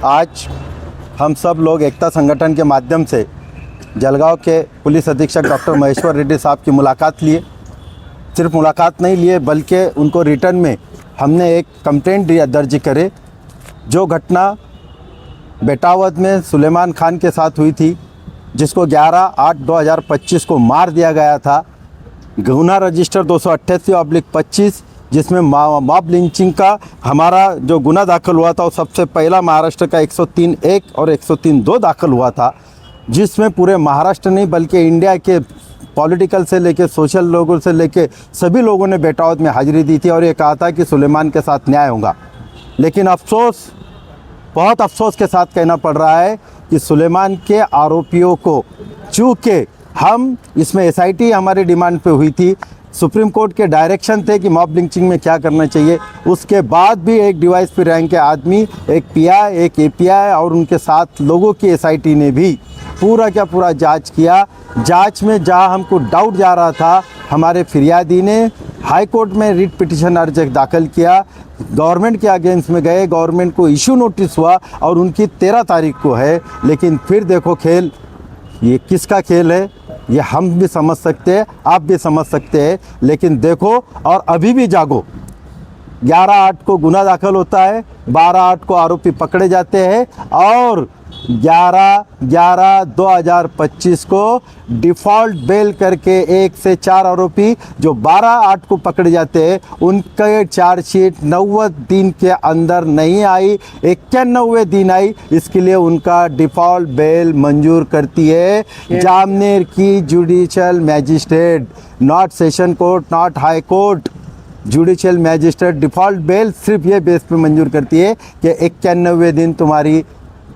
आज हम सब लोग एकता संगठन के माध्यम से जलगांव के पुलिस अधीक्षक डॉक्टर महेश्वर रेड्डी साहब की मुलाकात लिए। सिर्फ मुलाकात नहीं लिए बल्कि उनको रिटर्न में हमने एक कंप्लेंट दर्ज करे। जो घटना बेटावद में सुलेमान खान के साथ हुई थी, जिसको 11/8/2025 को मार दिया गया था, गुना रजिस्टर 288/25, जिसमें मॉब लिंचिंग का हमारा जो गुना दाखिल हुआ था वो सबसे पहला महाराष्ट्र का 103(1) और 103(2) दाखिल हुआ था, जिसमें पूरे महाराष्ट्र नहीं बल्कि इंडिया के पॉलिटिकल से लेके सोशल लोगों से लेके सभी लोगों ने बेटावद में हाजिरी दी थी और ये कहा था कि सुलेमान के साथ न्याय होगा। लेकिन अफसोस, बहुत अफसोस के साथ कहना पड़ रहा है कि सुलेमान के आरोपियों को, चूँकि हम इसमें एसआईटी हमारी डिमांड पे हुई थी, सुप्रीम कोर्ट के डायरेक्शन थे कि मॉब लिंचिंग में क्या करना चाहिए, उसके बाद भी एक डीवाईएसपी रैंक के आदमी, एक पीआई, एक एपीआई और उनके साथ लोगों की एसआईटी ने भी पूरा का पूरा जांच किया। जांच में जहां हमको डाउट जा रहा था, हमारे फिरियादी ने हाई कोर्ट में रिट पिटिशन अर्ज दाखिल किया, गवर्नमेंट के अगेंस्ट में गए, गवर्नमेंट को इशू नोटिस हुआ और उनकी 13 तारीख को है। लेकिन फिर देखो खेल, ये किसका खेल है ये हम भी समझ सकते हैं, आप भी समझ सकते हैं। लेकिन देखो और अभी भी जागो। 11/8 को गुना दाखिल होता है, 12/8 को आरोपी पकड़े जाते हैं और 11/11/2025 को डिफ़ॉल्ट बेल करके 1 से 4 आरोपी जो 12/8 को पकड़े जाते हैं, उनके चार्जशीट 90 दिन के अंदर नहीं आई, 91वें दिन आई। इसके लिए उनका डिफ़ॉल्ट बेल मंजूर करती है जामनेर की judicial magistrate, not session court, not high court. Judicial magistrate default bell सिर्फ ये बेस पे मंजूर करती है कि 91वें दिन तुम्हारी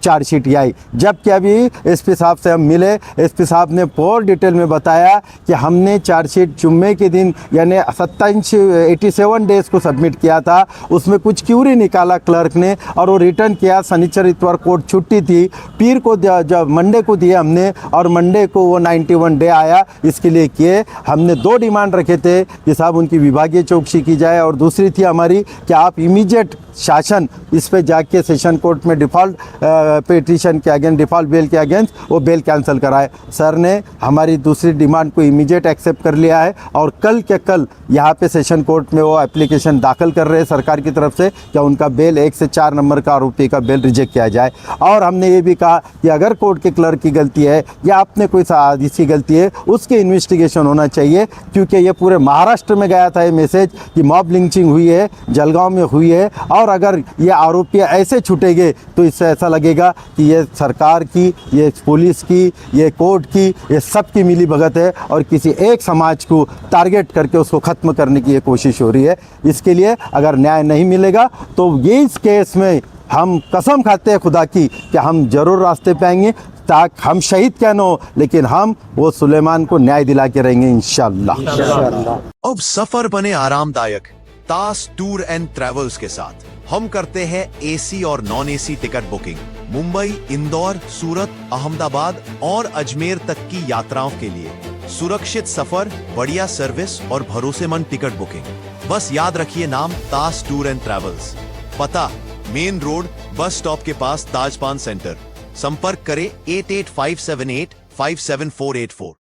चार्जशीट आई। जबकि अभी एसपी साहब से हम मिले, एसपी साहब ने बहुत डिटेल में बताया कि हमने चार्जशीट जुम्मे के दिन यानी 87 डेज़ को सबमिट किया था, उसमें कुछ क्यूरी निकाला क्लर्क ने और वो रिटर्न किया। शनिचर इतवार कोर्ट छुट्टी थी, पीर को जब मंडे को दिए हमने और मंडे को वो 91 डे आया। इसके लिए किए हमने 2 डिमांड रखे थे कि साहब उनकी विभागीय चौकसी की जाए और दूसरी थी हमारी कि आप इमीडिएट शासन इस पे जाके सेशन कोर्ट में डिफ़ॉल्ट पिटीशन के अगेंस्ट, डिफ़ॉल्ट बेल के अगेंस्ट वो बेल कैंसिल कराए। सर ने हमारी दूसरी डिमांड को इमीडिएट एक्सेप्ट कर लिया है और कल के कल यहाँ पे सेशन कोर्ट में वो एप्लीकेशन दाखिल कर रहे हैं सरकार की तरफ से कि उनका बेल 1 से 4 नंबर का आरोपी का बेल रिजेक्ट किया जाए। और हमने ये भी कहा कि अगर कोर्ट के क्लर्क की गलती है या अपने कोई साजिशी गलती है, उसकी इन्वेस्टिगेशन होना चाहिए, क्योंकि ये पूरे महाराष्ट्र में गया था ये मैसेज कि मॉब लिंचिंग हुई है, जलगांव में हुई है। और अगर ये आरोपी ऐसे छूटेंगे तो इससे ऐसा लगेगा कि ये सरकार की, ये पुलिस की, ये कोर्ट की, ये सब की मिली भगत है और किसी एक समाज को टारगेट करके उसको ख़त्म करने की ये कोशिश हो रही है। इसके लिए अगर न्याय नहीं मिलेगा तो ये इस केस में हम कसम खाते हैं खुदा की कि हम ज़रूर रास्ते पे आएंगे, ताकि हम शहीद क्या न हो लेकिन हम वो सुलेमान को न्याय दिला के रहेंगे इंशाअल्लाह। अब सफर बने आरामदायक तास टूर एंड ट्रेवल्स के साथ। हम करते हैं एसी और non AC ticket booking Mumbai, Indore, Surat, Ahmedabad और अजमेर तक की यात्राओं के लिए। सुरक्षित सफर, बढ़िया सर्विस और भरोसेमंद टिकट बुकिंग। बस याद रखिए नाम तास टूर एंड ट्रेवल्स। पता मेन रोड, बस स्टॉप के पास, ताजपान सेंटर। संपर्क करें 8857857484।